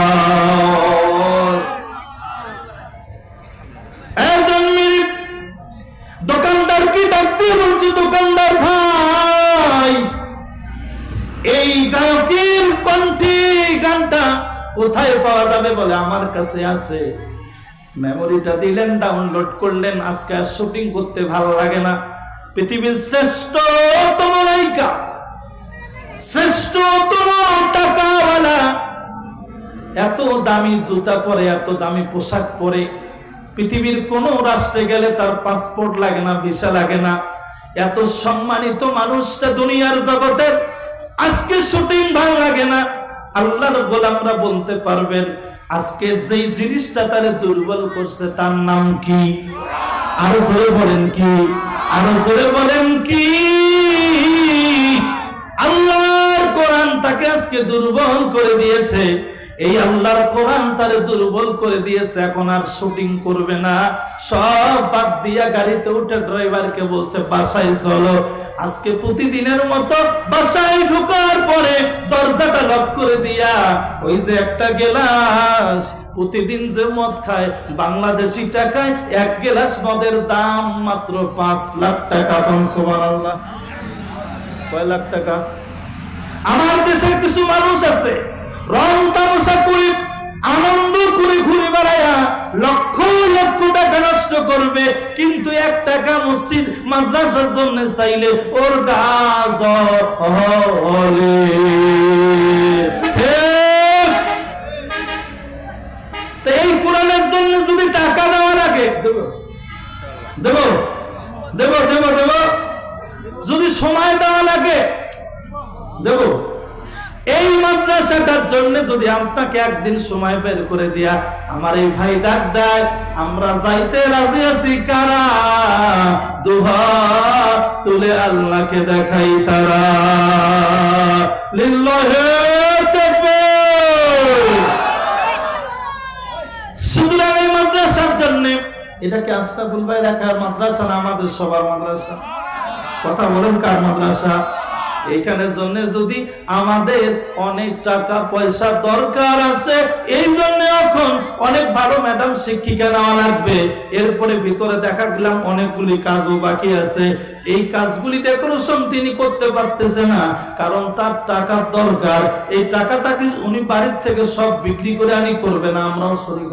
দোকানদার কি ডাক দিয়ে বলছে, দোকানদার ভাই এই গায়কের কণ্ঠে গানটা কোথায় পাওয়া যাবে? বলে আমার কাছে আছে। মেমোরিটা দিলেন, ডাউনলোড করলেন। আজকে আর শুটিং করতে ভালো লাগে না। পৃথিবীর শ্রেষ্ঠতম নায়িকা, শ্রেষ্ঠতম টাকাওয়ালা, এত দামি জুতা পরে, এত দামি পোশাক পরে, পৃথিবীর কোন রাষ্ট্রে গেলে তার পাসপোর্ট লাগে না, ভিসা লাগে না। এত সম্মানিত মানুষটা দুনিয়ার জগতের, আজকে শুটিং ভালো লাগে না। আল্লাহর গোলামরা বলতে পারবেন আজকে যেই জিনিসটা তারে দুর্বল করছে তার নাম কি? আরো জোরে বলেন কি? আরো জোরে বলেন কি? আল্লাহর কোরআন তাকে আজকে দুর্বল করে দিয়েছে। এই আল্লাহর কোরআন তারে দুর্বল করে দিয়েছে। এখন আর শুটিং করবে না, সব বাদ দিয়া গাড়িতে উঠে ড্রাইভারকে বলছে বাসায় চলো। আজকে প্রতিদিনের মতো বাসায় ঢোকার পরে দরজাটা লক করে দিয়া ওই যে একটা গেলাস, প্রতিদিন যে মদ খায় বাংলাদেশি টাকায় এক গেলাস মদের দাম মাত্র 5 লাখ টাকা। সুবহানাল্লাহ। কয় লাখ টাকা? আমার দেশের কিছু মানুষ আছে রং তামাশা করে আনন্দ করে ঘুরে বেড়ায়া লক্ষ লক্ষ টাকা নষ্ট করবে, কিন্তু 1 টাকা মসজিদ মাদ্রাসার জন্য চাইলে ওর গাছ হলে। এই কোরআনের জন্য যদি টাকা দেওয়া লাগে দেব দেব দেব দেব দেব, যদি সময় দেওয়া লাগে দেব। এই মাদ্রাসাটার জন্য যদি আপনাকে একদিন সময় বের করে দিয়া আমার এই ভাই ডাক দেয়, আমরা যাইতে রাজি আছি। কারা? দুহাত তুলে আল্লাহকে দেখাই তারা। লিল্লাহি তাকবীর। সুতরাং এই মাদ্রাসার জন্য, এটাকে আশরাফুল ভাই রাখার মাদ্রাসা না আমাদের সবার মাদ্রাসা? কথা বলেন কার মাদ্রাসা? এইখানের জন্য যদি আমাদের অনেক টাকা পয়সা দরকার আছে, এই জন্য এখন অনেক ভালো ম্যাডাম শিক্ষিকা নেওয়া লাগবে। এরপরে ভিতরে দেখা গেলাম অনেকগুলি কাজও বাকি আছে। এই কাজগুলি ডেকোরেশন তিনি করতে পারতেছে না, কারণ তার টাকার দরকার। এই টাকাটা কি উনি বাড়ির থেকে সব বিক্রি করে আনি করবে না? আমরাও শরীক